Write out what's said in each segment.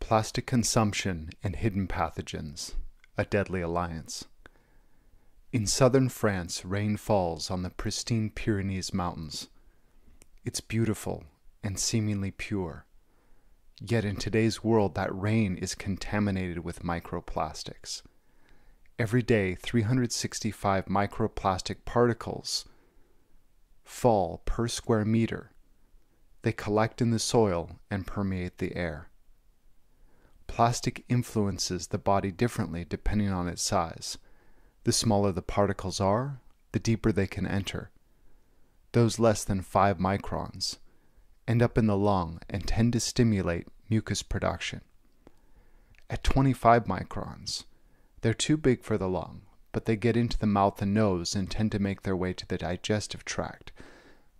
Plastic consumption and hidden pathogens, a deadly alliance. In southern France, rain falls on the pristine Pyrenees mountains. It's beautiful and seemingly pure. Yet in today's world, that rain is contaminated with microplastics. Every day, 365 microplastic particles fall per square meter. They collect in the soil and permeate the air. Plastic influences the body differently depending on its size. The smaller the particles are, the deeper they can enter. Those less than 5 microns end up in the lung and tend to stimulate mucus production. At 25 microns, they're too big for the lung, but they get into the mouth and nose and tend to make their way to the digestive tract,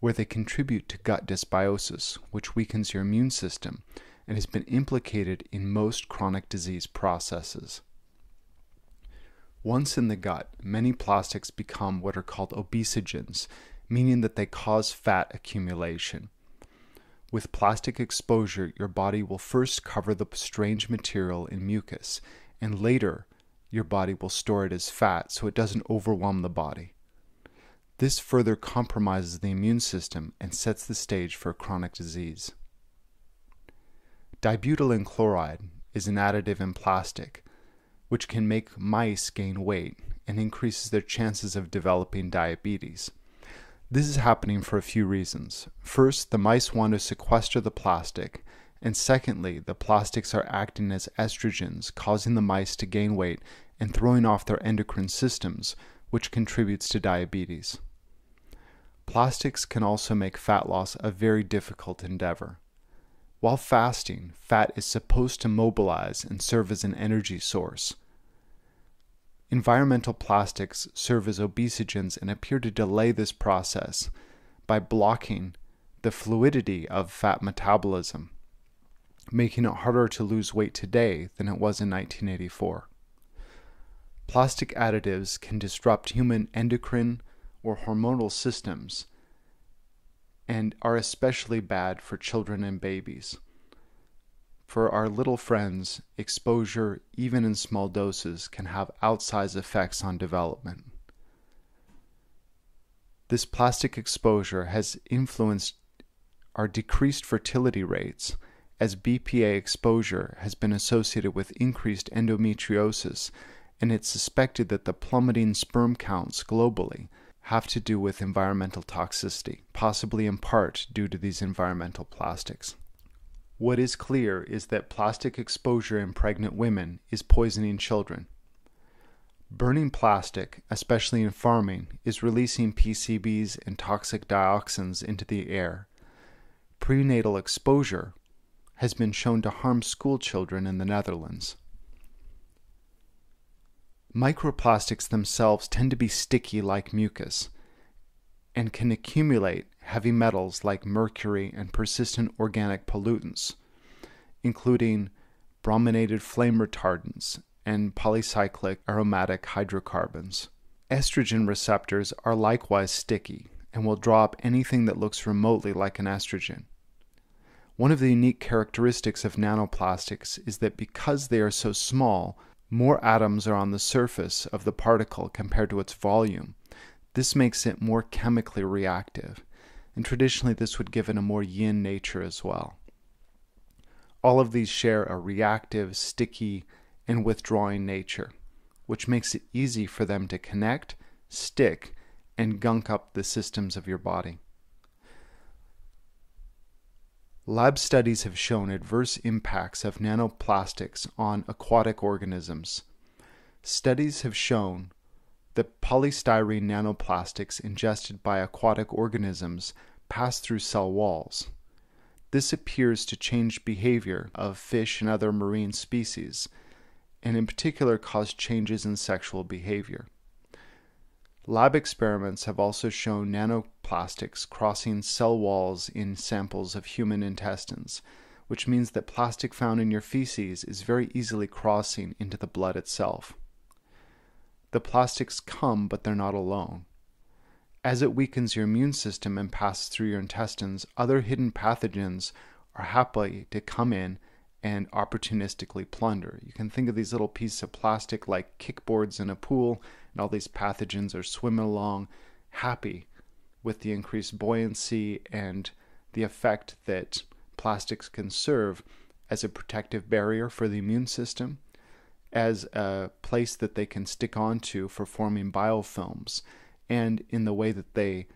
where they contribute to gut dysbiosis, which weakens your immune system and has been implicated in most chronic disease processes. Once in the gut, many plastics become what are called obesogens, meaning that they cause fat accumulation. With plastic exposure, your body will first cover the strange material in mucus, and later your body will store it as fat so it doesn't overwhelm the body. This further compromises the immune system and sets the stage for chronic disease. Dibutylene chloride is an additive in plastic, which can make mice gain weight and increases their chances of developing diabetes. This is happening for a few reasons. First, the mice want to sequester the plastic, and secondly, the plastics are acting as estrogens, causing the mice to gain weight and throwing off their endocrine systems, which contributes to diabetes. Plastics can also make fat loss a very difficult endeavor. While fasting, fat is supposed to mobilize and serve as an energy source. Environmental plastics serve as obesogens and appear to delay this process by blocking the fluidity of fat metabolism, making it harder to lose weight today than it was in 1984. Plastic additives can disrupt human endocrine or hormonal systems and are especially bad for children and babies. For our little friends, exposure, even in small doses, can have outsized effects on development. This plastic exposure has influenced our decreased fertility rates, as BPA exposure has been associated with increased endometriosis, and it's suspected that the plummeting sperm counts globally have to do with environmental toxicity, possibly in part due to these environmental plastics. What is clear is that plastic exposure in pregnant women is poisoning children. Burning plastic, especially in farming, is releasing PCBs and toxic dioxins into the air. Prenatal exposure has been shown to harm school children in the Netherlands. Microplastics themselves tend to be sticky like mucus and can accumulate heavy metals like mercury and persistent organic pollutants, including brominated flame retardants and polycyclic aromatic hydrocarbons. Estrogen receptors are likewise sticky and will draw up anything that looks remotely like an estrogen. One of the unique characteristics of nanoplastics is that because they are so small, more atoms are on the surface of the particle compared to its volume. This makes it more chemically reactive, and traditionally this would give it a more yin nature as well. All of these share a reactive, sticky, and withdrawing nature, which makes it easy for them to connect, stick, and gunk up the systems of your body. Lab studies have shown adverse impacts of nanoplastics on aquatic organisms. Studies have shown that polystyrene nanoplastics ingested by aquatic organisms pass through cell walls. This appears to change behavior of fish and other marine species, and in particular cause changes in sexual behavior. Lab experiments have also shown nanoplastics crossing cell walls in samples of human intestines, which means that plastic found in your feces is very easily crossing into the blood itself. The plastics come, but they're not alone. As it weakens your immune system and passes through your intestines, other hidden pathogens are happy to come in and opportunistically plunder. You can think of these little pieces of plastic like kickboards in a pool, and all these pathogens are swimming along, happy with the increased buoyancy and the effect that plastics can serve as a protective barrier for the immune system, as a place that they can stick onto for forming biofilms, and in the way that they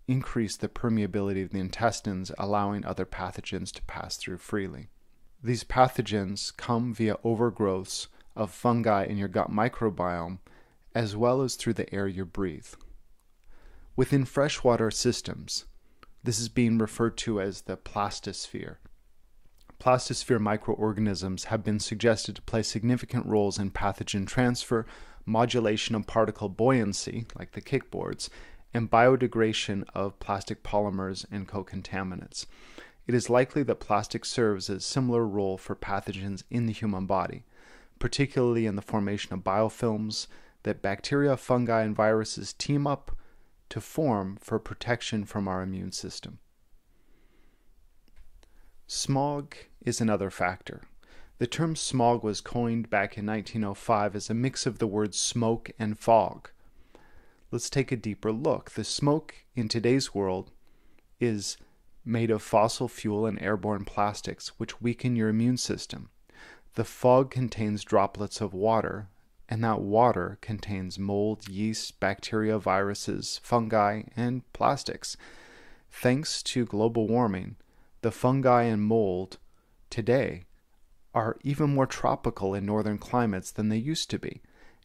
increase the permeability of the intestines, allowing other pathogens to pass through freely. These pathogens come via overgrowths of fungi in your gut microbiome, as well as through the air you breathe. Within freshwater systems, this is being referred to as the plastosphere. Plastosphere microorganisms have been suggested to play significant roles in pathogen transfer, modulation of particle buoyancy, like the kickboards, and biodegradation of plastic polymers and co-contaminants. It is likely that plastic serves a similar role for pathogens in the human body, particularly in the formation of biofilms that bacteria, fungi, and viruses team up to form for protection from our immune system. Smog is another factor. The term smog was coined back in 1905 as a mix of the words smoke and fog. Let's take a deeper look. The smoke in today's world is made of fossil fuel and airborne plastics, which weaken your immune system. The fog contains droplets of water, and that water contains mold, yeast, bacteria, viruses, fungi, and plastics. Thanks to global warming, the fungi and mold today are even more tropical in northern climates than they used to be,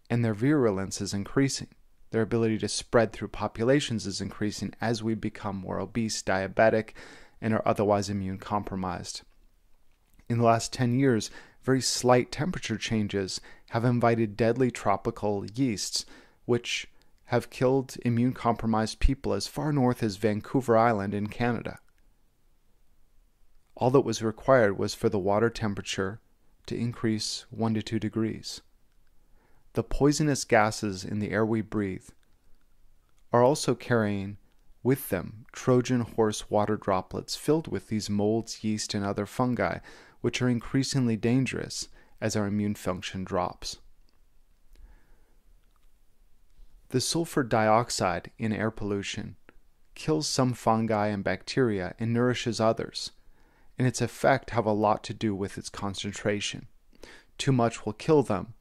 and their virulence is increasing. Their ability to spread through populations is increasing as we become more obese, diabetic, and are otherwise immune compromised. In the last 10 years, very slight temperature changes have invited deadly tropical yeasts, which have killed immune compromised people as far north as Vancouver Island in Canada. All that was required was for the water temperature to increase 1 to 2 degrees. The poisonous gases in the air we breathe are also carrying with them Trojan horse water droplets filled with these molds, yeast, and other fungi, which are increasingly dangerous as our immune function drops. The sulfur dioxide in air pollution kills some fungi and bacteria and nourishes others, and its effect have a lot to do with its concentration. Too much will kill them,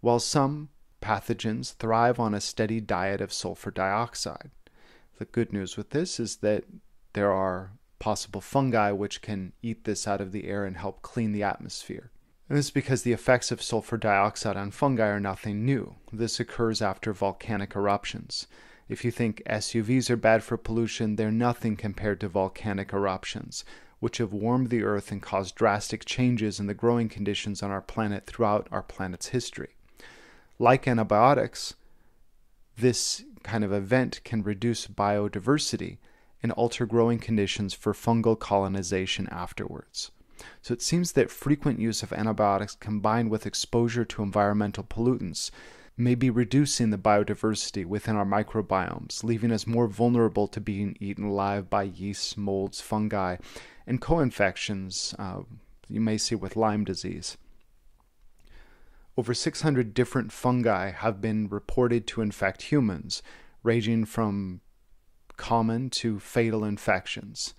while some pathogens thrive on a steady diet of sulfur dioxide. The good news with this is that there are possible fungi which can eat this out of the air and help clean the atmosphere. And this is because the effects of sulfur dioxide on fungi are nothing new. This occurs after volcanic eruptions. If you think SUVs are bad for pollution, they're nothing compared to volcanic eruptions, which have warmed the earth and caused drastic changes in the growing conditions on our planet throughout our planet's history. Like antibiotics, this kind of event can reduce biodiversity and alter growing conditions for fungal colonization afterwards. So it seems that frequent use of antibiotics combined with exposure to environmental pollutants may be reducing the biodiversity within our microbiomes, leaving us more vulnerable to being eaten alive by yeasts, molds, fungi, and co-infections you may see with Lyme disease. Over 600 different fungi have been reported to infect humans, ranging from common to fatal infections.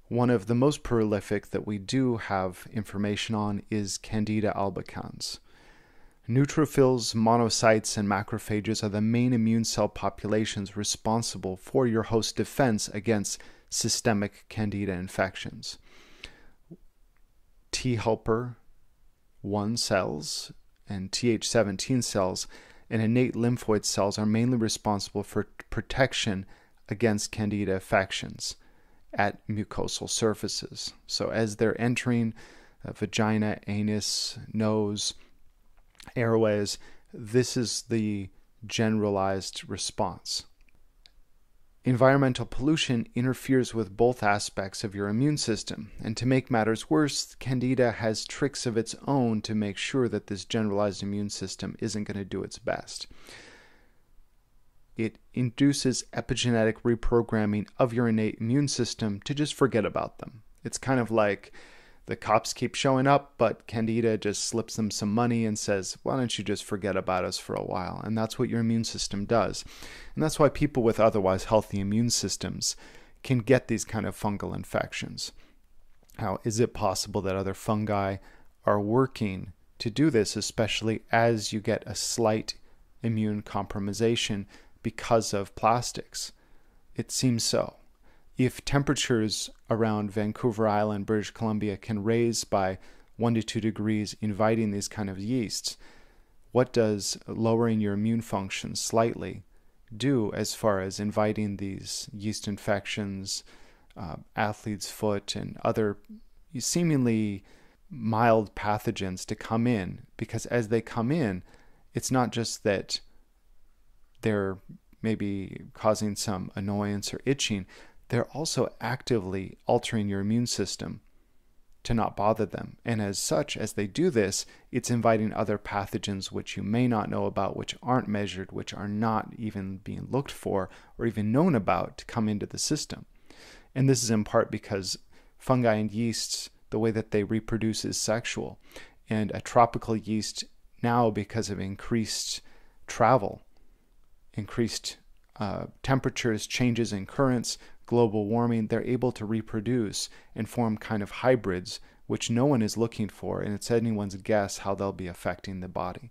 One of the most prolific that we do have information on is Candida albicans. Neutrophils, monocytes, and macrophages are the main immune cell populations responsible for your host defense against systemic Candida infections. T helper 1 cells and Th17 cells and innate lymphoid cells are mainly responsible for protection against Candida infections at mucosal surfaces. So as they're entering vagina, anus, nose, airways, this is the generalized response. Environmental pollution interferes with both aspects of your immune system, and to make matters worse, Candida has tricks of its own to make sure that this generalized immune system isn't going to do its best. It induces epigenetic reprogramming of your innate immune system to just forget about them. It's kind of like The cops keep showing up, but Candida just slips them some money and says, why don't you just forget about us for a while? And that's what your immune system does. And that's why people with otherwise healthy immune systems can get these kind of fungal infections. Now, is it possible that other fungi are working to do this, especially as you get a slight immune compromisation because of plastics? It seems so. If temperatures around Vancouver Island, British Columbia can raise by 1 to 2 degrees, inviting these kind of yeasts, what does lowering your immune function slightly do as far as inviting these yeast infections, athlete's foot, and other seemingly mild pathogens to come in? Because as they come in, it's not just that they're maybe causing some annoyance or itching, they're also actively altering your immune system to not bother them. And as such, as they do this, it's inviting other pathogens which you may not know about, which aren't measured, which are not even being looked for or even known about to come into the system. And this is in part because fungi and yeasts, the way that they reproduce is sexual. And a tropical yeast now, because of increased travel, increased temperatures, changes in currents, global warming, they're able to reproduce and form kind of hybrids, which no one is looking for, and it's anyone's guess how they'll be affecting the body.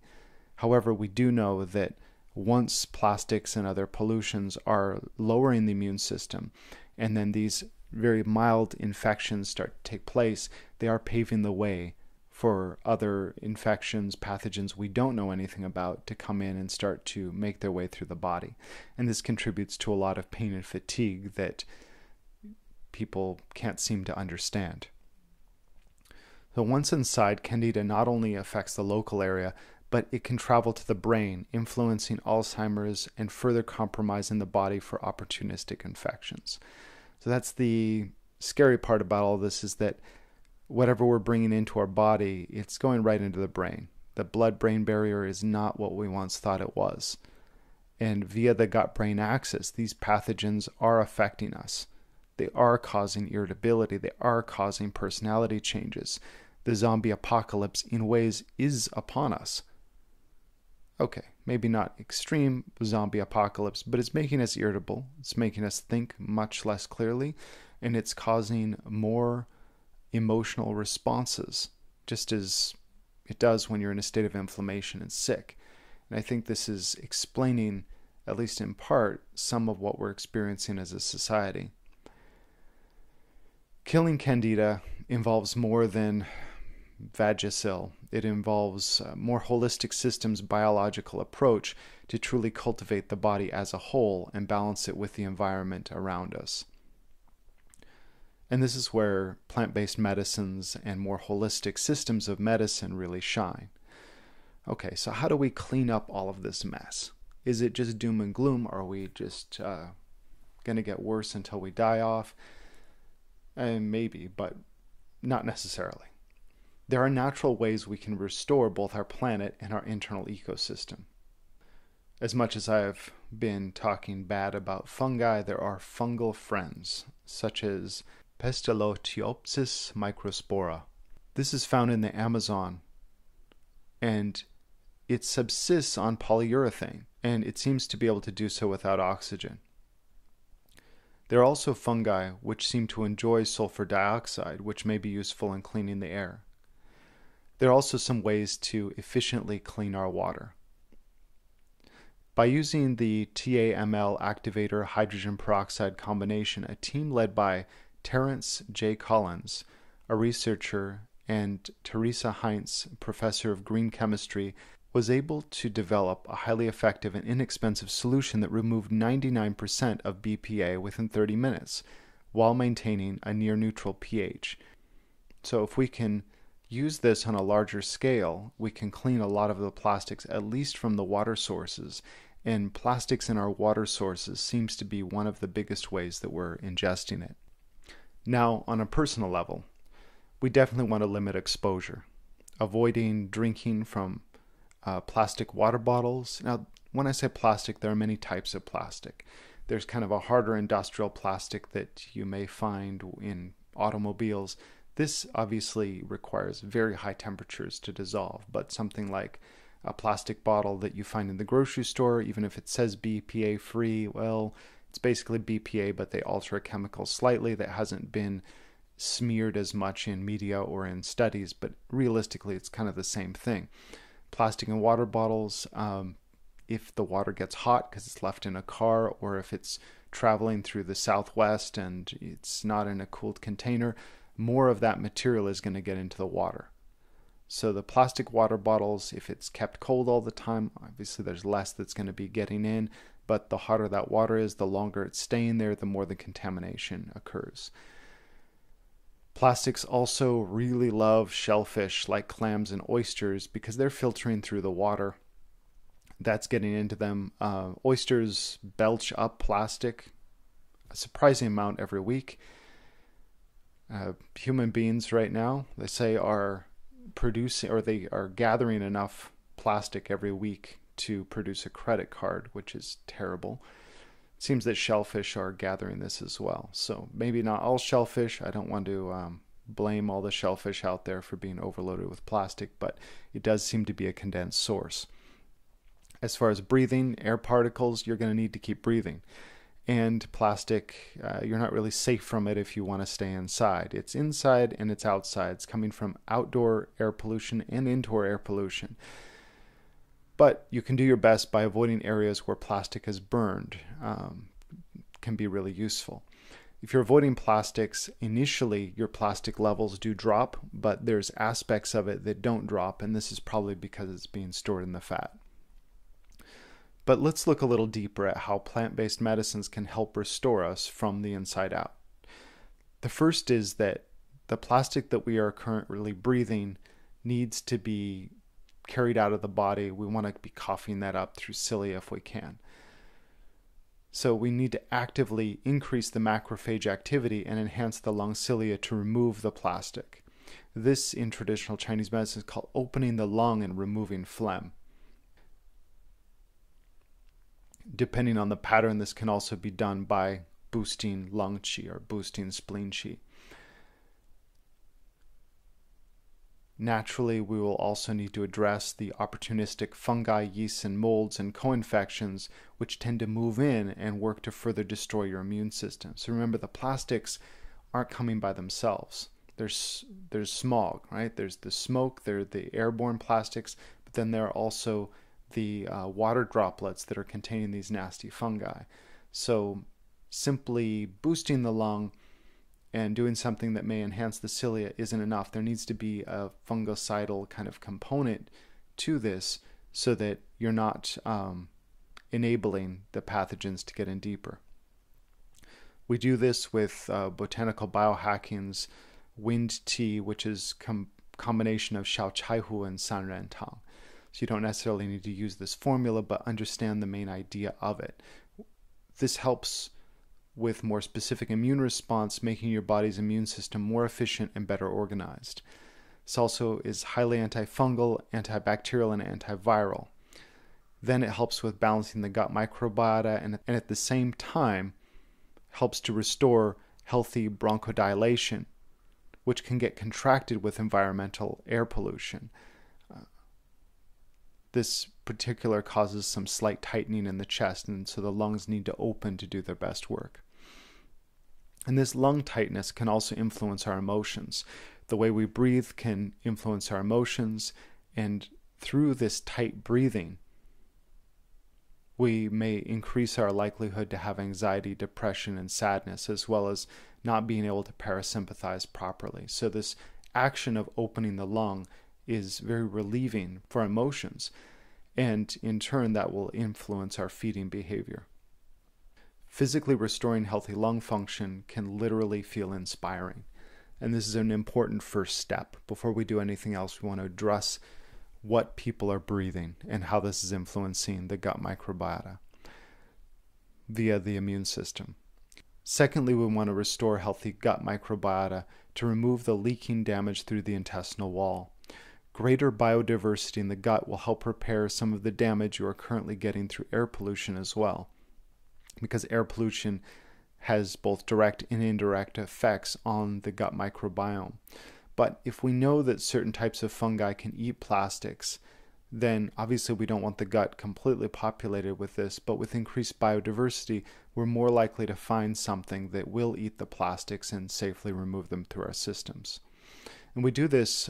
However, we do know that once plastics and other pollutions are lowering the immune system, and then these very mild infections start to take place, they are paving the way for other infections, pathogens we don't know anything about to come in and start to make their way through the body. And this contributes to a lot of pain and fatigue that people can't seem to understand. So once inside, Candida not only affects the local area, but it can travel to the brain, influencing Alzheimer's and further compromising the body for opportunistic infections. So that's the scary part about all this, is that whatever we're bringing into our body, it's going right into the brain. The blood-brain barrier is not what we once thought it was. And via the gut-brain axis, these pathogens are affecting us. They are causing irritability. They are causing personality changes. The zombie apocalypse, in ways, is upon us. Okay, maybe not extreme zombie apocalypse, but it's making us irritable. It's making us think much less clearly, and it's causing more emotional responses, just as it does when you're in a state of inflammation and sick. And I think this is explaining, at least in part, some of what we're experiencing as a society. Killing Candida involves more than Vagisil. It involves a more holistic systems biological approach to truly cultivate the body as a whole and balance it with the environment around us. And this is where plant-based medicines and more holistic systems of medicine really shine. Okay, so how do we clean up all of this mess? Is it just doom and gloom? Are we just going to get worse until we die off? Maybe, but not necessarily. There are natural ways we can restore both our planet and our internal ecosystem. As much as I've been talking bad about fungi, there are fungal friends, such as Pestalothiopsis microspora. This is found in the Amazon, and it subsists on polyurethane, and it seems to be able to do so without oxygen. There are also fungi which seem to enjoy sulfur dioxide, which may be useful in cleaning the air. There are also some ways to efficiently clean our water. By using the TAML activator hydrogen peroxide combination, a team led by Terence J. Collins, a researcher, and Teresa Heinz, professor of green chemistry, was able to develop a highly effective and inexpensive solution that removed 99% of BPA within 30 minutes, while maintaining a near-neutral pH. So if we can use this on a larger scale, we can clean a lot of the plastics, at least from the water sources. And plastics in our water sources seems to be one of the biggest ways that we're ingesting it. Now, on a personal level, we definitely want to limit exposure, avoiding drinking from plastic water bottles. Now, when I say plastic, there are many types of plastic. There's kind of a harder industrial plastic that you may find in automobiles. This obviously requires very high temperatures to dissolve, but something like a plastic bottle that you find in the grocery store, even if it says BPA free, well, it's basically BPA, but they alter a chemical slightly that hasn't been smeared as much in media or in studies, but realistically it's kind of the same thing. Plastic and water bottles, if the water gets hot because it's left in a car, or if it's traveling through the Southwest and it's not in a cooled container, more of that material is going to get into the water. So the plastic water bottles, if it's kept cold all the time, obviously there's less that's going to be getting in, but the hotter that water is, the longer it's staying there, the more the contamination occurs. Plastics also really love shellfish like clams and oysters because they're filtering through the water. That's getting into them. Oysters belch up plastic a surprising amount every week. Human beings right now, they say, are producing, or they are gathering enough plastic every week to produce a credit card, which is terrible. It seems that shellfish are gathering this as well. So maybe not all shellfish. I don't want to blame all the shellfish out there for being overloaded with plastic, but it does seem to be a condensed source. As far as breathing, air particles, you're going to need to keep breathing. And plastic, you're not really safe from it if you want to stay inside. It's inside and it's outside. It's coming from outdoor air pollution and indoor air pollution. But you can do your best by avoiding areas where plastic is burned. Can be really useful. If you're avoiding plastics, initially your plastic levels do drop, but there's aspects of it that don't drop, and this is probably because it's being stored in the fat. But let's look a little deeper at how plant-based medicines can help restore us from the inside out. The first is that the plastic that we are currently breathing needs to be carried out of the body. We want to be coughing that up through cilia if we can. So we need to actively increase the macrophage activity and enhance the lung cilia to remove the plastic. This, in traditional Chinese medicine, is called opening the lung and removing phlegm. Depending on the pattern, this can also be done by boosting lung qi or boosting spleen qi. Naturally, we will also need to address the opportunistic fungi, yeasts, and molds and co-infections, which tend to move in and work to further destroy your immune system. So remember, the plastics aren't coming by themselves. There's smog, right? There's the smoke, there are the airborne plastics, but then there are also the water droplets that are containing these nasty fungi. So simply boosting the lung and doing something that may enhance the cilia isn't enough. There needs to be a fungicidal kind of component to this so that you're not enabling the pathogens to get in deeper. We do this with botanical biohacking's wind tea, which is combination of xiao chai hu and sanren tang. So you don't necessarily need to use this formula, but understand the main idea of it. This helps with more specific immune response, making your body's immune system more efficient and better organized. This also is highly antifungal, antibacterial, and antiviral. Then it helps with balancing the gut microbiota and at the same time helps to restore healthy bronchodilation, which can get contracted with environmental air pollution. This particular causes some slight tightening in the chest, and so the lungs need to open to do their best work. And this lung tightness can also influence our emotions. The way we breathe can influence our emotions, and through this tight breathing, we may increase our likelihood to have anxiety, depression, and sadness, as well as not being able to parasympathize properly. So this action of opening the lung is very relieving for emotions, and in turn that will influence our feeding behavior. Physically restoring healthy lung function can literally feel inspiring, and this is an important first step. Before we do anything else, we want to address what people are breathing and how this is influencing the gut microbiota via the immune system. Secondly, we want to restore healthy gut microbiota to remove the leaking damage through the intestinal wall. Greater biodiversity in the gut will help repair some of the damage you are currently getting through air pollution as well, because air pollution has both direct and indirect effects on the gut microbiome. But if we know that certain types of fungi can eat plastics, then obviously we don't want the gut completely populated with this, but with increased biodiversity, we're more likely to find something that will eat the plastics and safely remove them through our systems. And we do this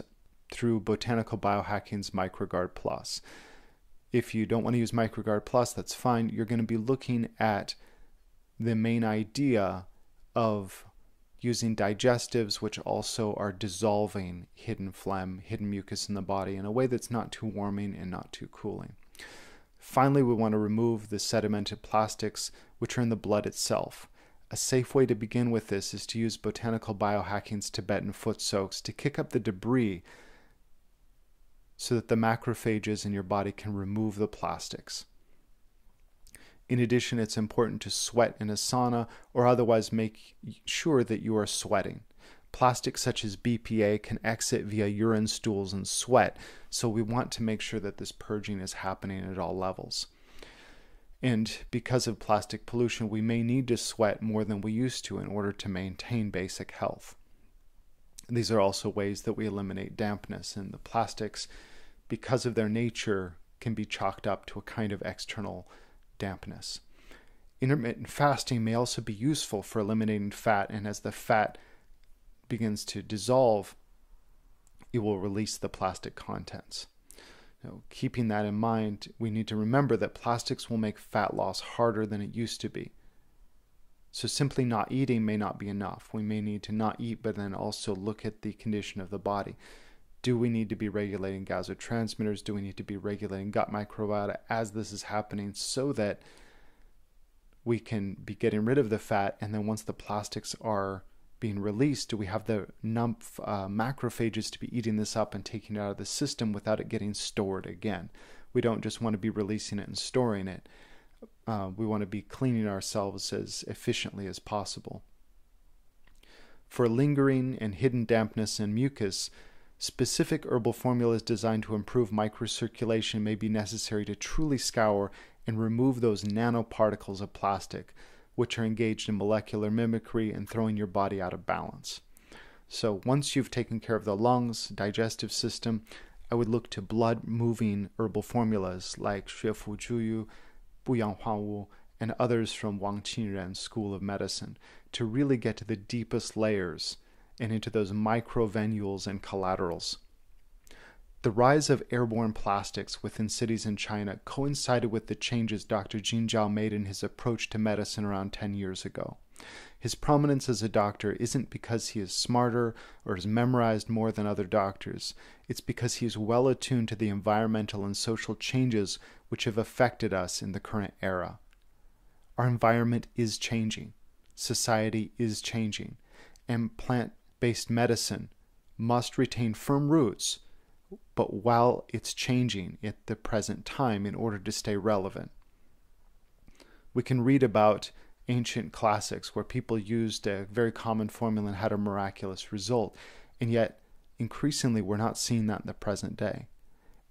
through Botanical Biohacking's MicroGuard Plus. If you don't want to use MicroGuard Plus, that's fine. You're going to be looking at the main idea of using digestives, which also are dissolving hidden phlegm, hidden mucus in the body in a way that's not too warming and not too cooling. Finally, we want to remove the sedimented plastics, which are in the blood itself. A safe way to begin with this is to use Botanical Biohacking's Tibetan foot soaks to kick up the debris so that the macrophages in your body can remove the plastics. In addition, it's important to sweat in a sauna or otherwise make sure that you are sweating. Plastics such as BPA can exit via urine, stools, and sweat, so we want to make sure that this purging is happening at all levels. And because of plastic pollution, we may need to sweat more than we used to in order to maintain basic health. These are also ways that we eliminate dampness, and the plastics, because of their nature, can be chalked up to a kind of external dampness. Intermittent fasting may also be useful for eliminating fat, and as the fat begins to dissolve, it will release the plastic contents. Now, keeping that in mind, we need to remember that plastics will make fat loss harder than it used to be. So simply not eating may not be enough. We may need to not eat, but then also look at the condition of the body. Do we need to be regulating gasotransmitters? Do we need to be regulating gut microbiota as this is happening so that we can be getting rid of the fat, and then once the plastics are being released, do we have the macrophages to be eating this up and taking it out of the system without it getting stored again? We don't just want to be releasing it and storing it. We want to be cleaning ourselves as efficiently as possible. For lingering and hidden dampness and mucus, specific herbal formulas designed to improve microcirculation may be necessary to truly scour and remove those nanoparticles of plastic, which are engaged in molecular mimicry and throwing your body out of balance. So once you've taken care of the lungs, digestive system, I would look to blood-moving herbal formulas like 血府注油, 不氧化物, and others from Wang Qinren School of Medicine to really get to the deepest layers and into those microvenules and collaterals. The rise of airborne plastics within cities in China coincided with the changes Dr. Jin Zhao made in his approach to medicine around 10 years ago. His prominence as a doctor isn't because he is smarter or has memorized more than other doctors. It's because he is well attuned to the environmental and social changes which have affected us in the current era. Our environment is changing. Society is changing. And plant-based medicine must retain firm roots, but while it's changing at the present time in order to stay relevant. We can read about ancient classics where people used a very common formula and had a miraculous result, and yet increasingly we're not seeing that in the present day.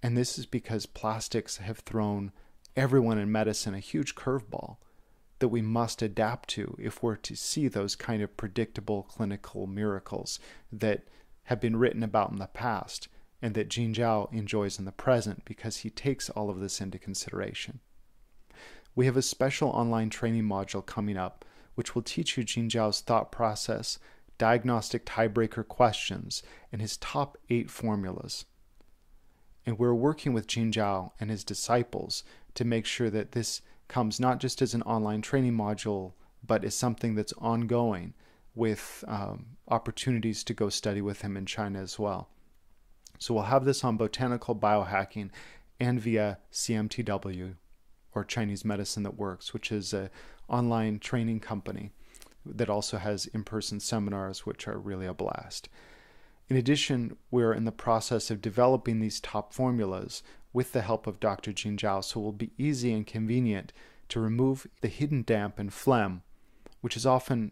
And this is because plastics have thrown everyone in medicine a huge curveball that we must adapt to if we're to see those kind of predictable clinical miracles that have been written about in the past and that Jin Zhao enjoys in the present because he takes all of this into consideration. We have a special online training module coming up which will teach you Jin Zhao's thought process, diagnostic tiebreaker questions, and his top 8 formulas. And we're working with Jin Zhao and his disciples to make sure that this comes not just as an online training module, but as something that's ongoing with opportunities to go study with him in China as well. So we'll have this on Botanical Biohacking and via CMTW, or Chinese Medicine That Works, which is an online training company that also has in-person seminars, which are really a blast. In addition, we're in the process of developing these top formulas with the help of Dr. Jin Zhao, so it will be easy and convenient to remove the hidden damp and phlegm, which is often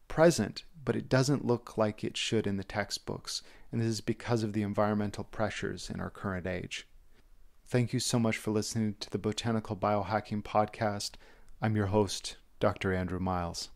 present, but it doesn't look like it should in the textbooks, and this is because of the environmental pressures in our current age. Thank you so much for listening to the Botanical Biohacking Podcast. I'm your host, Dr. Andrew Miles.